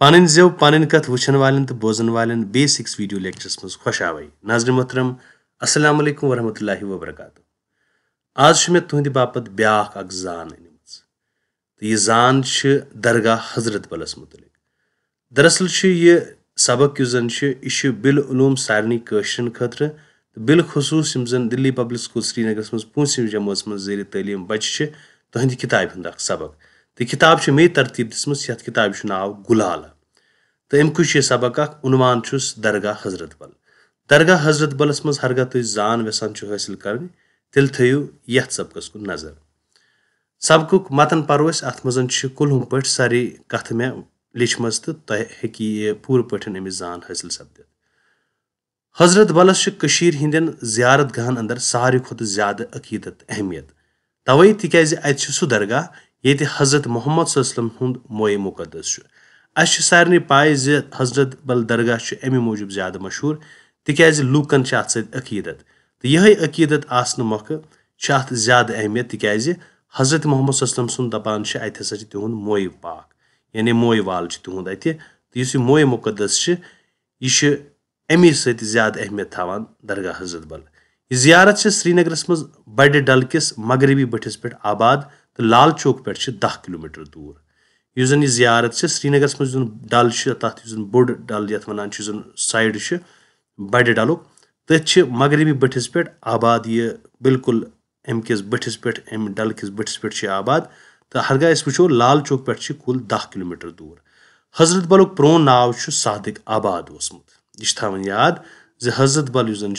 پنن زیو پنن کت وچھن والن تو بوزن والن بیسکس ویڈیو لیکچرس مز خوش آوائی ناظرین محترم السلام علیکم ورحمۃ اللہ وبرکاتہ آج میں تہند باپت بیاکھ اک زان انمت تو یہ زان درگاہ حضرت بلس متعلق دراصل یہ سبق اس زن یہ بالعلوم سارنی قشرن خاطر تو بالخصوص زن دلی پبلک سکول سری نگرس مز پونژم جماعت مز زیر تعلیم بچہ تہند کتاب ہند سبق تو کتاب مے ترتیب دسم یت کتاب ناو گلالہ تو امک یہ سبق عنوان درگاہ حضرت بل درگاہ حضرت بلس مز ہرگاہ تھی زان ویسان حاصل کریں تیل تھو یت سبقس کن نظر سبق متن پرو ات مز کلہم پہ ساری کت میں لچھم تو تہ ہیکی یہ پور پہ امس زان حاصل سپدت حضرت بلس ہندین زیارت گاہن اندر ساروی کھت زیادہ عقیدت اہمیت توے تکیاز ات سہ درگاہ یہ حضرت محمد صلی اللہ علیہ وسلم ہند موئے مقدس اس سارے پائے حضرت بل درگاہ امہ موجود زیادہ مشہور تکیاز لوکن ات ست عقیدت تو یہ عقیدت آسن موقع ات زیادہ اہمیت تکیاز حضرت محمد صلی اللہ علیہ وسلم سن دپان ات ہسا تہند موئے پاک یعنی موئے وال تہند اتہ تو اس موئے مقدس یہ امی ست زیادہ اہمیت تھاوان درگاہ حضرت بل یہ زیارت سری نگرس مز بڑ ڈل کس مغربی بٹھس پہ آباد تو لال چوک پہ 10 کلومیٹر دور اس زن یہ زیارت سری نگرس مز ڈل تک بوڑ ڈل یت ونان سائڈ بڑ ڈلک تھی مغربی بٹھس پہ آباد یہ بالکل ام کس بٹھس پہ ام ڈل کس بٹھس پہ آباد تو ہرگاہ اس وچو لال چوک پہ کل 10 کلومیٹر دور حضرت بلک پرون ناو صادق آباد اوسمت یہ تھاون یاد حضرت بل اس زن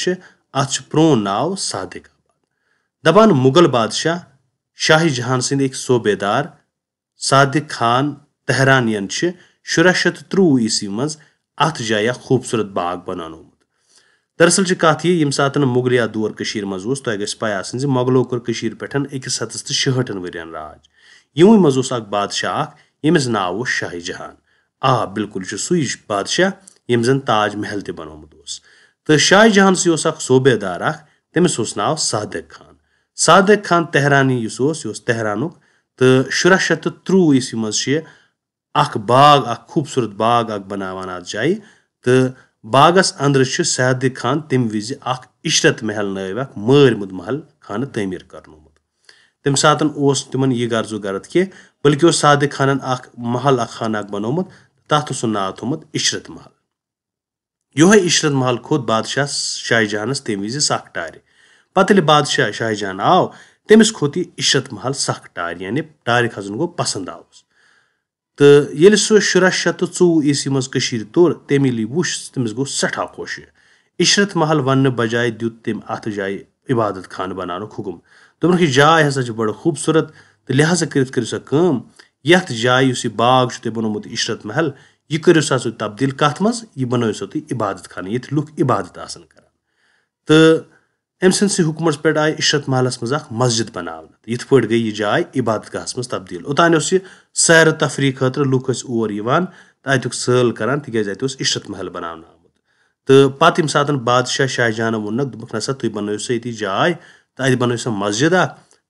ات پرون ناو صادق آباد دپان مغل بادشاہ شاہ جہان سند ایک صوبے دار صادق خان تہرانین 1653 عیسوی مز ات جائے خوبصورت باغ بنانومت دراصل کت یہ یم سات مغلیہ دور مز تہ گھس پے آسن مغلو کور پہ 166 ورین راج یموی مز اک بادشاہ یمس ناو شاہ جہان بالکل سوی بادشاہ یم زن تاج محل تہ بنومت تو شاہ جہان سی اک صوبے دار تمس ناو صادق خان تہرانی اس تہرانک تو 1653 عیسوی مز اخ باغ اخ خوبصورت باغ اخ بناوان ات جائے تو باغس اندر صادق خان تم وز اخ عشرت محل نو اخ مارمت محل خانہ تعمیر کرنومت تم ساتن تمن یہ غرض و غرض کی بلکہ صادق خانن اخ محل اخ خانہ بنومت تات ناو تھومت عشرت محل یہ عشرت محل کھوت بادشاہ شاہ جہانس تم وز سخ ٹارِ پتہ بادشاہ شاہ جہان آو تمس کھوت یہ عشرت محل سخ ٹارِ یعنی ٹارِ کھسن گو پسند آوس تو یل سہ 1624 عیسوی مز تور تم یل وچ تمس گو سٹھا خوش عشرت محل ون بجائے دیت تم ات جائے عبادت خانہ بنانک حکم دپنک یہ جائے ہسا بڑ خوبصورت تو لہذا کرو سا کم یت جائے اس باغ تہ بنومت عشرت محل یہ کرو سا تبدیل کت مز یہ بنو سا تھی عبادت خانہ یت لوک عبادت آسن کران تو ام سند حکمس پہ آئی عشرت محلس مز اخ مسجد بناونہ یت پہ گئی یہ جائے عبادت گاہس مز تبدیل اوتان یہ سیر و تفریح خاطر لوک اور تو اتک سٲل کران تکیاز ات عشرت محل بناونہ آمت تو پتہ یم سات بادشاہ شاہ جہان وونک دپک نسا تھی بنو سا یہ جائے تو ات بنو سا مسجد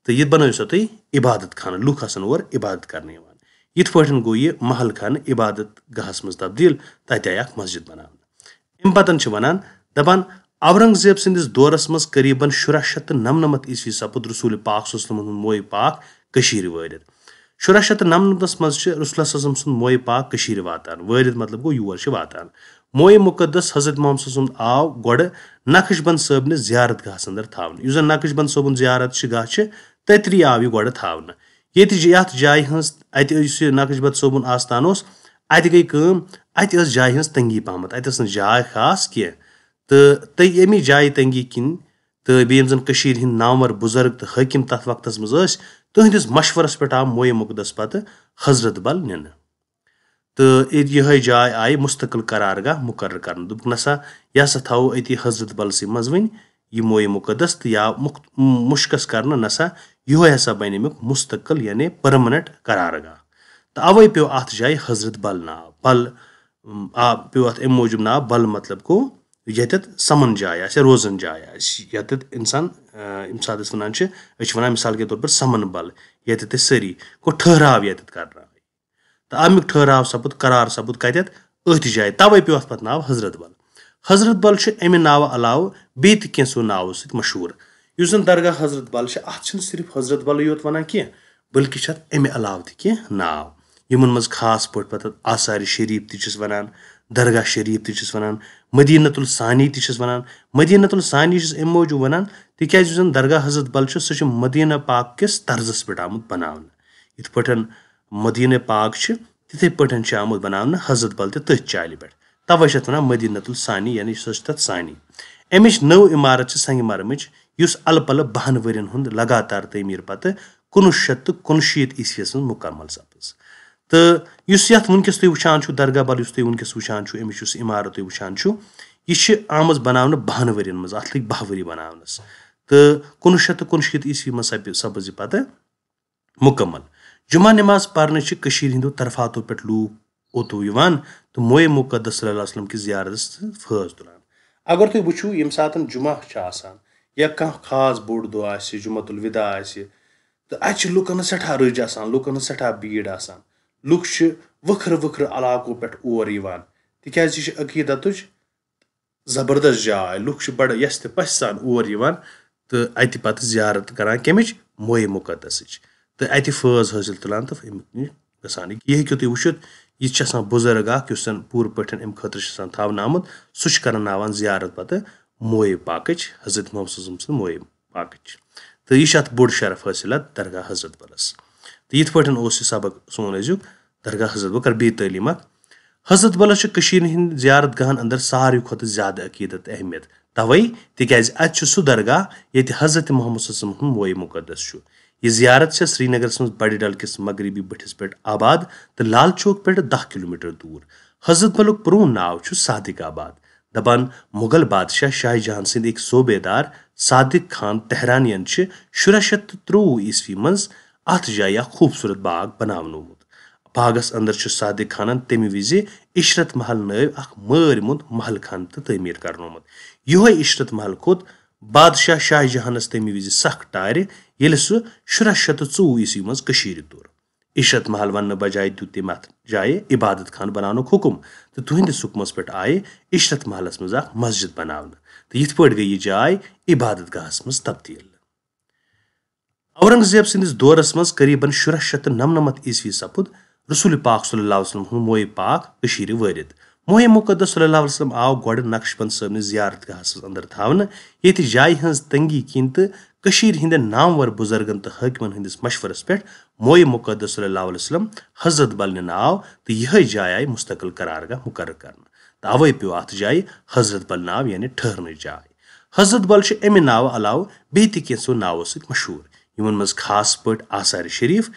تو یہ بنو سا تھی عبادت خانہ لوک آسن اور عبادت کرنے یت پہ گو یہ محل خانہ عبادت گاہس مز تبدیل تتہ آئی اخ مسجد بناونہ ام پتن ونان دپان اورنگزیب سندس دورس مز قریباً 1699 عیسوی سپد رسول پاک صلی اللہ علیہ وسلم موئے پاک وارد 1699 مز رسول اللہ صلی اللہ علیہ وسلم سند موئے پاک واتان وارد مطلب گو یور واتان موئے مقدس حضرت محمد صلی اللہ علیہ وسلم آو گوڑ نقش بند صٲبنہِ زیارت گاہس اندر تھاون اس زن نقش بند صٲبن زیارت گاہ تتری آو یہ گوڑ تھاونہ یت جائے ہز ات نقش بند صٲبن آستان ات گئی کٲم ات جائے ہز تنگی پہمت ات جائے خاص کی تو امی جائے تنگی کن تو بیم زن ہند نامور بزرگ تو حاکم تر وقت مز تہندس مشورس پہ آو موئے مقدس پتہ حضرت بل نن تو یہ جائے آئی مستقل قرار گاہ مقرر کرنا دپک نسا یہ سا تھو اتی حضرت بل سی مز ون یہ موئے مقدس تو یا مشکس کرنا نسا یہ ہسا بن امیک مستقل یعنی پرمننٹ قرار گاہ تو اوے پیو ات جائے حضرت بل ناو بل پیو ات ام موجود ناو بل مطلب گو یتت سمن جائے روزن جائے یتت انسان یم سات ونان مثال کے طور پر سمن بل یتت سری گو ٹھہراو یتت کرنا تو امیک ٹھہراو سپد قرار سپد کتت اتھ جائے توے پیو ات پتہ ناو حضرت بل. حضرت بل امہ ناو علاوہ بیٚیہِ تہِ کینٛژھو ناوو سۭتۍ مشہوٗر. یُس زن درگاہ حضرت بل اتھ چھنہٕ صرف حضرت بلٕے یوت ونان کینٛہہ بلکہ چھِ اتھ امہِ علاوٕ تہِ کینٛہہ ناو یمن منٛز خاص پٲٹھۍ پتہٕ آثارِ شریٖف تہِ چھِس ونان, درگاہ شریٖف تہِ چھِس ونان, مدیٖنۃ الثانی تہِ چھِس ونان. مدیٖنۃ الثانی چھِس امہِ موٗجوٗب ونان تِکیازِ یُس زن درگاہ حضرت بل چھُ سُہ چھُ مدیٖنہ پاک کِس طرزس پٮ۪ٹھ آمُت بناونہٕ. یِتھ پٲٹھۍ مدیٖنہ پاک چھِ تِتھٕے پٲٹھۍ چھُ آمُت بناونہٕ حضرت بل تہِ تٔتھۍ چالہِ پٮ۪ٹھ. توے چھِ اتھ ونان مدیٖنۃ الثانی یعنی سۄ چھِ تتھ ثانی. امِچ نٔو عمارت چھِ سنگ مرمٕچ یُس الہٕ پلہٕ 12 ؤرین ہُنٛد لگاتار تعمیٖر پتہٕ 1969 عیسویس منٛز مکمل سپٕز. تہٕ یُس یتھ وٕنکیٚس تُہۍ وٕچھان چھُو درگاہ بل یُس تُہۍ وٕنکیٚس وٕچھان چھُو امِچ یُس عمارت تُہۍ وٕچھان چھُو یہِ چھِ آمٕژ بناونہٕ 12 ؤرین منٛز. اتھ لٔگۍ 12 ؤری بناونس تہٕ 1969 عیسوی منٛز سپٕز یہِ پتہٕ مکمل. جمعہ نماز پرنہٕ چھِ کٔشیٖرِ ہِنٛدیو طرفاتو پٮ۪ٹھ لوٗکھ اوٚتو یِوان تہٕ مویے مقدس صلی اللہ علیہ وسلم کِس زیارتس فٲض تُلان. اگر تُہۍ وٕچھِو ییٚمہِ ساتہٕ جمعہ چھُ آسان یا کانٛہہ خاص بوٚڑ دۄہ آسہِ جمعۃ الوداع آسہِ تہٕ اتہِ چھِ لُکن ہٕنٛز سٮ۪ٹھاہ رٔج آسان, لُکن ہٕنٛز سٮ۪ٹھاہ بھیٖڑ آسان. لُکھ چھِ وکھرٕ وکھرٕ علاقو پٮ۪ٹھ اور یِوان تِکیازِ یہِ چھِ عقیٖدتٕچ زبردست جاے. لُکھ چھِ بڑٕ یژھِ تہٕ پژھِ سان اور یِوان تہٕ اتہِ پتہٕ زیارت کران کمِچ مویے مقدسٕچ تہٕ اتہِ فٲض حٲصِل تُلان تہٕ امیُک نِش گژھان. یہِ ہیٚکِو تُہۍ وٕچھِتھ یہِ چھِ آسان بُزرگ اکھ یُس زن پوٗرٕ پٲٹھۍ امہِ خٲطرٕ چھُ آسان تھاونہٕ آمُت. سُہ چھُ کرناوان زیارت پتہٕ مویے پاکٕچ حضرت محمد صلی اللہ علیہ وسلم سٕنٛز مویے پاکٕچ. تہٕ یہِ چھُ اتھ بوٚڑ شرف حٲصِل اتھ درگاہ حضرت بلس. تہٕ یِتھ پٲٹھۍ اوس یہِ سبق سون أزیُک درگاہ حضرت بل. کر بیٚیہِ تعلیٖم اکھ. حضرت بلس چھِ کٔشیٖرِ ہِنٛدۍ زیارت گاہن اندر ساروی کھۄتہٕ زیادٕ عقیٖدت اہمیت توے تِکیازِ اتہِ چھُ سُہ درگاہ ییٚتہِ حضرت محمد صلی اللہ علیہ وسلم ہُنٛد مویے مقدس چھُ. یہِ زیارت چھےٚ سری نگرس منٛز بڑِ ڈل کِس مغربی بٔٹھِس پٮ۪ٹھ آباد تہٕ لال چوک پٮ۪ٹھ 10 کِلومیٖٹر دوٗر. حضرت بلُک پرون ناو چھُ صادق آباد. دپان مُغل بادشاہ شاہ جہاں سٕنٛدۍ أکۍ صوبیدار صادق خان تہرانین چھِ 1623 عیسوی منٛز اتھ جایہِ اکھ خوٗبصوٗرت باغ بناونومُت. باغس اندر چھُ صادق خانن تمہِ وِزِ عشرت محل نٲوۍ اکھ مٲرۍ مُنٛد محل خان تہٕ تعمیٖر کرنومُت. یِہوے عشرت محل کھوٚت بادشاہ شاہ جہانس تمہِ وِزِ سخ ٹارِ ییٚلہِ سُہ 1624 عیسوی منٛز کٔشیٖرِ توٚر. عشرت محل وننہٕ بجایہِ دیُت تٔمۍ اتھ جایہِ عبادت خان بناونُک حُکم تہٕ تُہنٛدِس حُکمس پٮ۪ٹھ آیہِ عشرت محلس منٛز اکھ مسجد بناونہٕ تہٕ یِتھ پٲٹھۍ گٔیہِ یہِ جاے عبادت گاہس منٛز تبدیٖل. اورنگزیب سٕنٛدِس دورس منٛز قریٖبن 1699 عیسوی سپُد رسول پاک صلی اللہ علیہ وسلم ہُنٛد مویے پاک کٔشیٖرِ وٲرِد. مویے مقدس صلی اللہ علیہ وسلم آو گۄڈٕ نقش بند صٲبنِس زیارت گاہس اندر تھاونہٕ ییٚتہِ جایہِ ہٕنٛز تنگی کِنۍ تہٕ کٔشیٖرِ ہٕنٛدٮ۪ن نامور بُزرگن تہٕ حٲکمن ہٕنٛدِس مشورس پٮ۪ٹھ مویے مقدس صلی اللہ علیہ وسلم حضرت بل نِنہٕ آو تہٕ یِہے جاے آیہِ مستقل قرار گاہ مقرر کرنہٕ تہٕ اوے پیوٚو اتھ جایہِ حضرت بل ناو یعنی ٹھہرنٕچ جاے. حضرت بل چھُ امہِ ناوٕ علاوٕ بیٚیہِ تہِ کینٛژھو ناوو سۭتۍ مشہوٗر یِمن منٛز خاص پٲٹھۍ آثارِ شریٖف,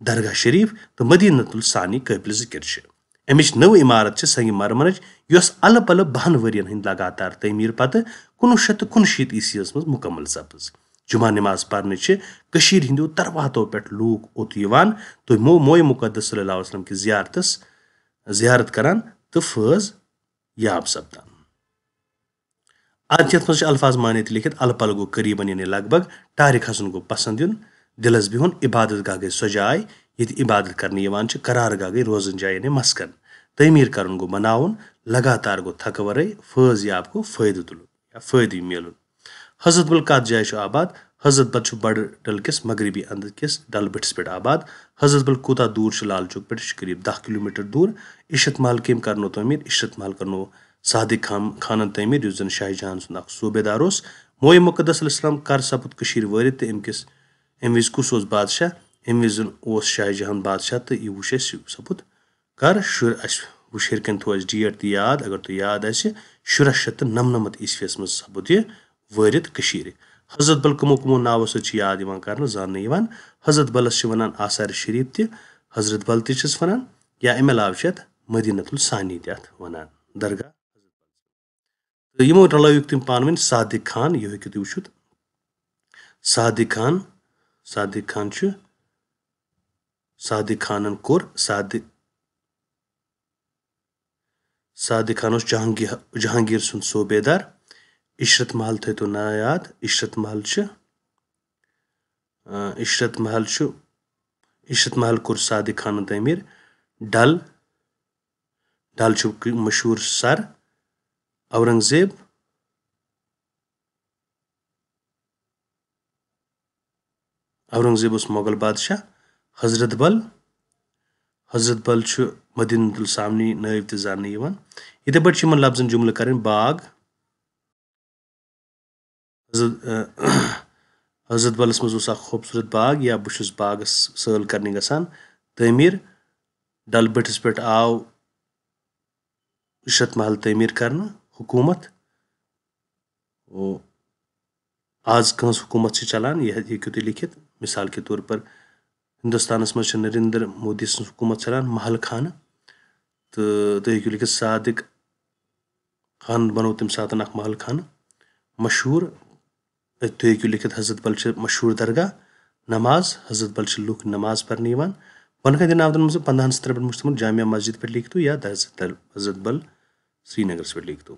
درگاہ شریٖف تہٕ مدیٖنۃ الثانی قٲبلِ ذِکر چھِ. امِچ نٔو عمارت چھِ سنگ مرمرٕچ یۄس الہٕ پلہٕ 12 ؤرین ہٕنٛدۍ لگاتار تعمیٖر پتہٕ 1969 عیسویس منٛز مکمل سپٕز. جمعہ نماز پرنہٕ چھِ کٔشیٖرِ ہِنٛدیو طرفاتو پٮ۪ٹھ لوٗکھ اوٚت یِوان تہٕ مویے مقدس صلی اللہ علیہ وسلم کِس زیارت کران تہٕ فٲض یاب سپدان. اتھ یتھ منٛز چھِ الفاظ معنی تہِ لیکھِتھ. الہٕ پلہٕ گوٚو قریٖبن یعنی لگ بگ, ٹارِ کھسُن گوٚو پسنٛد یُن, دِلس بِہُن, عبادت گاہ گٔے سۄ جاے ییٚتہِ عبادت کرنہٕ یِوان چھِ, قرار گاہ گٔے روزن جاے یعنی مسکن, تعمیٖر کرُن گوٚو بناوُن, لگاتار گوٚو تھکہٕ ورٲے, فٲض یاب گوٚو فٲیدٕ تُلُن یا فٲیدٕ میلُن. حضرت بل کتھ جایہِ چھُ آباد؟ حضرت بل چھُ بڑٕ ڈل کِس مغربی اندر کِس ڈل بٔٹھِس پٮ۪ٹھ آباد. حضرت بل کوٗتاہ دوٗر چھُ لال چوک پٮ۪ٹھ؟ یہِ چھُ قریٖب 10 کِلومیٖٹر دوٗر. عشرت محل کٔمۍ کرنو تعمیٖر؟ عشرت محل کرنو صادق خانن تعمیٖر یُس زن شاہ جہان سُنٛد اکھ صوبیدار اوس. مویے مقدس علیہ السلام کر سپُد کٔشیٖرِ وٲرِد تہٕ امہِ وِزِ کُس اوس بادشاہ؟ امہِ وِزِ اوس شاہ جہان بادشاہ تہٕ یہِ وٕچھ اَسہِ سپُد کر اَسہِ وٕچھ ہیٚرِ کَنۍ تھوو اَسہِ ڈیٹ تہِ یاد اگر تۄہہِ یاد آسہِ 1699 عیسویس منٛز سپُد یہِ وٲرِد کٔشیٖرِ. حضرت بل کٕمو کٕمو ناوو سۭتۍ چھِ یاد یِوان کرنہٕ زاننہٕ یِوان؟ حضرت بلس چھِ ونان آثارِ شریٖف تہِ, حضرت بل تہِ چھِس ونان, یا امہِ علاوٕ چھِ اتھ مدیٖنۃ الثانی تہِ اتھ ونان درگاہ. تہٕ یِمو رلٲوِکھ تِم پانہٕ ؤنۍ صادق خان, یہِ ہیٚکِو تُہۍ وٕچھِتھ. صادق خان چھُ صادق خانن کوٚر صادق خان اوس جہانگیٖر سُنٛد صوبیدار. عشرت محل تھٲیتو ناو یاد. عشرت محل کوٚر صادق خانن تعمیٖر. ڈل ڈل چھُ مشہوٗر سر اورنگزیب اورنگزیب اوس مۄغل بادشاہ حضرت بل چھُ مدینۃ السامنی نٲوۍ تہِ زاننہٕ یِوان یِتھے پٲٹھۍ چھِ یِمن لفظن جملہٕ کرٕنۍ باغ حضرت بلس منٛز اوس اکھ خوٗبصوٗرت باغ یا بہٕ چھُس باغس سٲل کرنہِ گژھان تعمیٖر ڈل بٔٹھِس پٮ۪ٹھ آو عشرت محل تعمیٖر کرنہٕ حکوٗمت آز کٕہٕنٛز حکوٗمت چھِ چلان یہِ ہیٚکِو تُہۍ لیکھِتھ مثال کے طور پر ہندوستانس منٛز چھِ نریندر مودی سٕنٛز حکوٗمت چلان محل خانہٕ تہٕ تُہۍ ہیٚکِو لیکھِتھ صادق خان بنوو تمہِ ساتہٕ اکھ محل خانہٕ مشہوٗر تُہۍ ہیٚکِو لیکھِتھ حضرت بل چھِ مشہوٗر درگاہ نماز حضرت بل چھِ لُکھ نماز پرنہِ یِوان بۄنہٕ کَنہِ دِنہٕ آمدن منٛز 15 سترن پٮ۪ٹھ مُشتمل جامعہ مسجد پٮ۪ٹھ لیکھتو یا حضرت بل سرینگرس پٮ۪ٹھ لیکھتو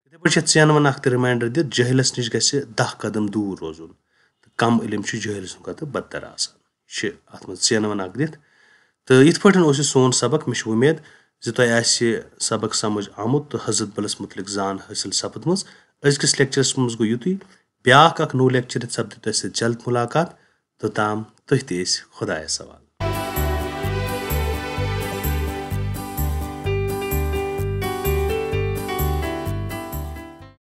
یِتھے پٲٹھۍ چھِ ژینوَن اکھ تہِ رِماینڈر دِتھ جٲہلس نِش گژھِ 10 قدم دوٗر روزُن تہٕ کم علم چھُ جٲہل سٕنٛدِ کھۄتہٕ بدتر آسان یہِ چھِ اتھ منٛز ژینوَن اکھ دِتھ تہٕ یِتھ پٲٹھۍ اوس یہِ سون سبق مےٚ چھِ وُمید زِ تۄہہِ آسہِ سبق سمجھ آمُت تہٕ حضرت بلس مُتعلق زان حٲصِل سپدمٕژ أزکِس لیکچرس منٛز گوٚو یِتُے بیاکھ اکھ نوٚو لیکچر سپدِ تۄہہِ سۭتۍ جلد مُلاقات توٚتام تُہۍ تہِ ٲسۍ خۄدایس حوالہٕ